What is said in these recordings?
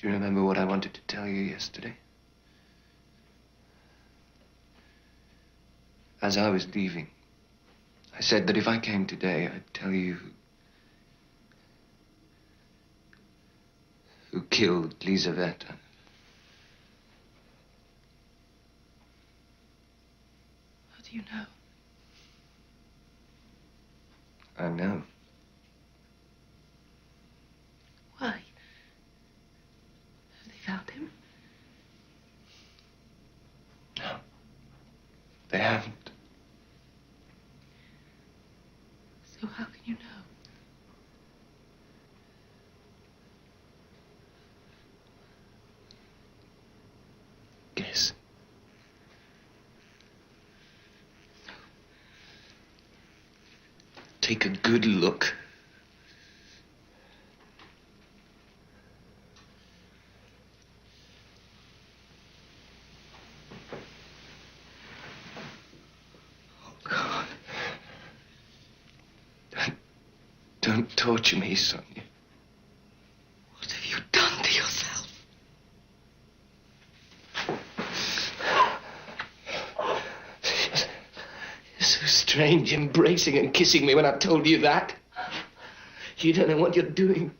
Do you remember what I wanted to tell you yesterday? As I was leaving, I said that if I came today, I'd tell you who killed Lizaveta. How do you know? I know. Why? Have they found him? No. They haven't. So how can you know? Guess. Take a good look. Don't torture me, Sonia. What have you done to yourself? You're so strange, embracing and kissing me when I've told you that. You don't know what you're doing.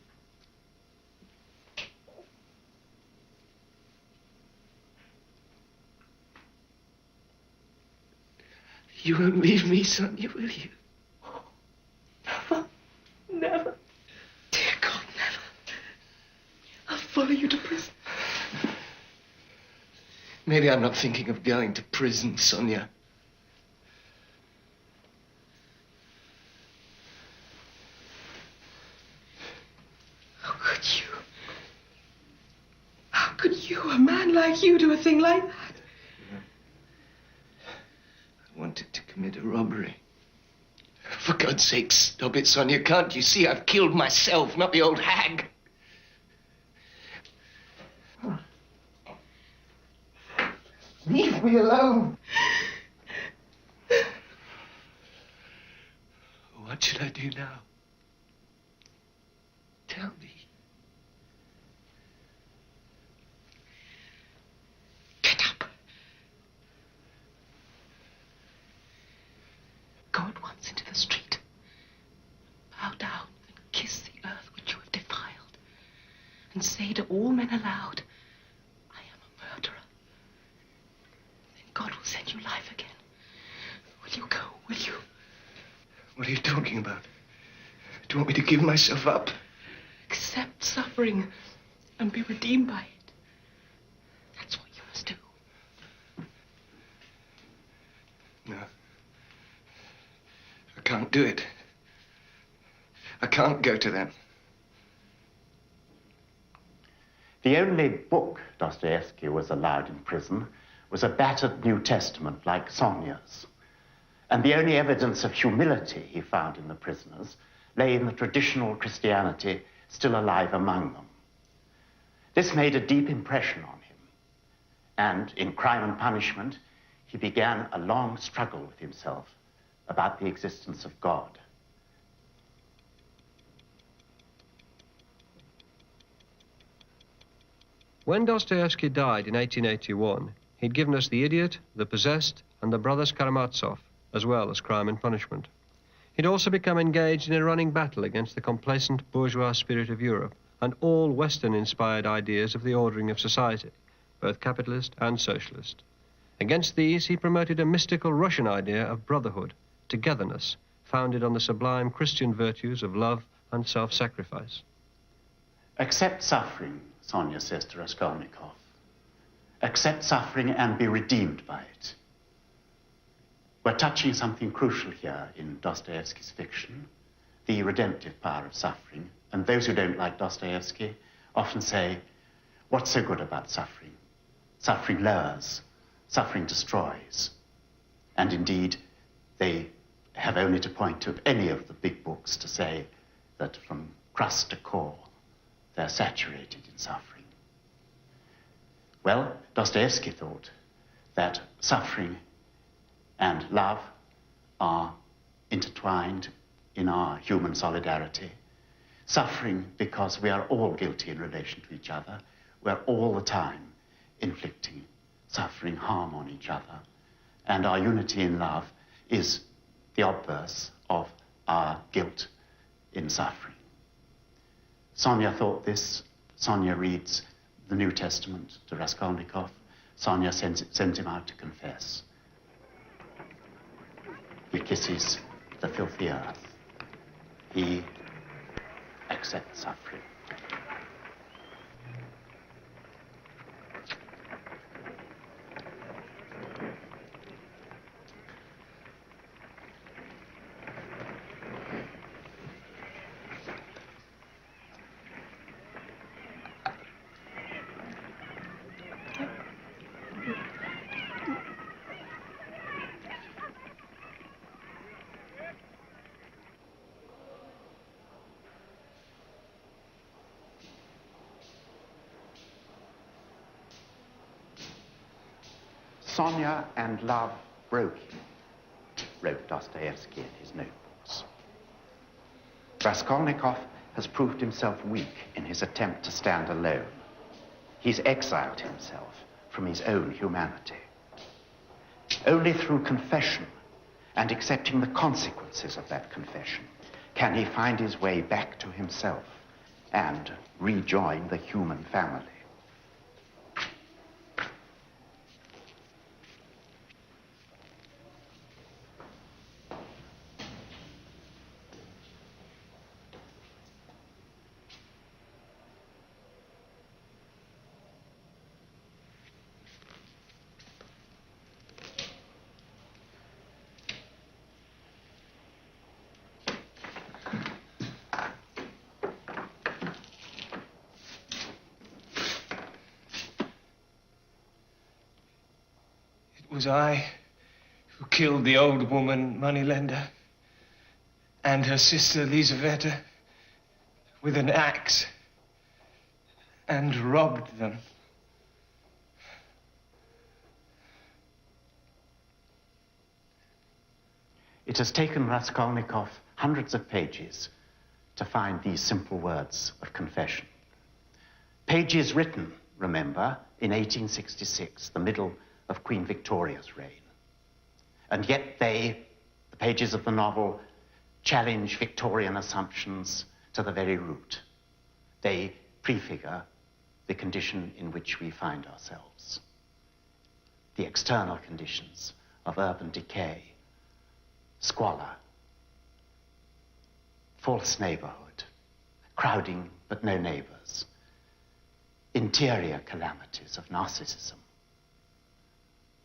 You won't leave me, Sonia, will you? Never. Never. Dear God, never. I'll follow you to prison. Maybe I'm not thinking of going to prison, Sonia. How could you? How could you, a man like you, do a thing like that? I wanted to commit a robbery. For God's sake, stop it, Sonia. Can't you see I've killed myself, not the old hag? Leave me alone. What should I do now? Tell me. Get up. Go at once into the street. Bow down and kiss the earth which you have defiled. And say to all men aloud, I am a murderer. Then God will send you life again. Will you go? Will you? What are you talking about? Do you want me to give myself up? Accept suffering and be redeemed by it. That's what you must do. No. I can't do it. I can't go to them. The only book Dostoevsky was allowed in prison was a battered New Testament like Sonia's. And the only evidence of humility he found in the prisoners lay in the traditional Christianity still alive among them. This made a deep impression on him. And in Crime and Punishment, he began a long struggle with himself about the existence of God. When Dostoevsky died in 1881, he'd given us The Idiot, The Possessed, and The Brothers Karamazov, as well as Crime and Punishment. He'd also become engaged in a running battle against the complacent bourgeois spirit of Europe and all Western-inspired ideas of the ordering of society, both capitalist and socialist. Against these, he promoted a mystical Russian idea of brotherhood, togetherness, founded on the sublime Christian virtues of love and self-sacrifice. Accept suffering, Sonia says to Raskolnikov. Accept suffering and be redeemed by it. We're touching something crucial here in Dostoevsky's fiction, the redemptive power of suffering. And those who don't like Dostoevsky often say, what's so good about suffering? Suffering lowers, suffering destroys. And indeed, they have only to point to any of the big books to say that from crust to core, they're saturated in suffering. Well, Dostoevsky thought that suffering and love are intertwined in our human solidarity. Suffering because we are all guilty in relation to each other. we're all the time inflicting suffering, harm on each other. And our unity in love is the obverse of our guilt in suffering. Sonia thought this. Sonia reads the New Testament to Raskolnikov. Sonia sends him out to confess. He kisses the filthy earth. He accepts suffering. Sonia and love broke him, wrote Dostoevsky in his notebooks. Raskolnikov has proved himself weak in his attempt to stand alone. He's exiled himself from his own humanity. Only through confession and accepting the consequences of that confession can he find his way back to himself and rejoin the human family. It was I who killed the old woman moneylender and her sister Lizaveta with an axe and robbed them. It has taken Raskolnikov hundreds of pages to find these simple words of confession. Pages written, remember, in 1866, the middle of Queen Victoria's reign. And yet the pages of the novel, challenge Victorian assumptions to the very root. They prefigure the condition in which we find ourselves. The external conditions of urban decay, squalor, false neighborhood, crowding but no neighbors, interior calamities of narcissism,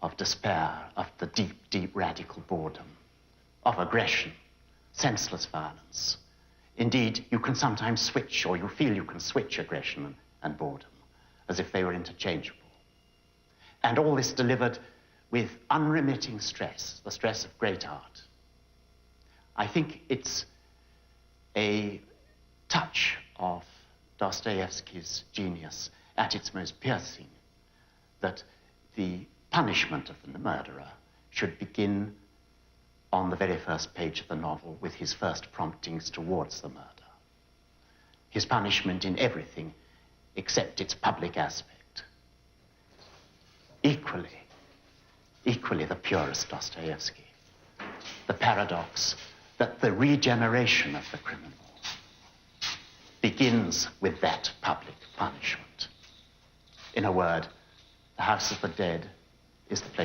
of despair, of the deep, deep radical boredom, of aggression, senseless violence. Indeed, you can sometimes switch, or you feel you can switch aggression and boredom, as if they were interchangeable. And all this delivered with unremitting stress, the stress of great art. I think it's a touch of Dostoevsky's genius at its most piercing that the punishment of the murderer should begin on the very first page of the novel with his first promptings towards the murder. His punishment in everything except its public aspect. Equally the purest Dostoevsky. The paradox that the regeneration of the criminal begins with that public punishment. In a word, the House of the Dead is the place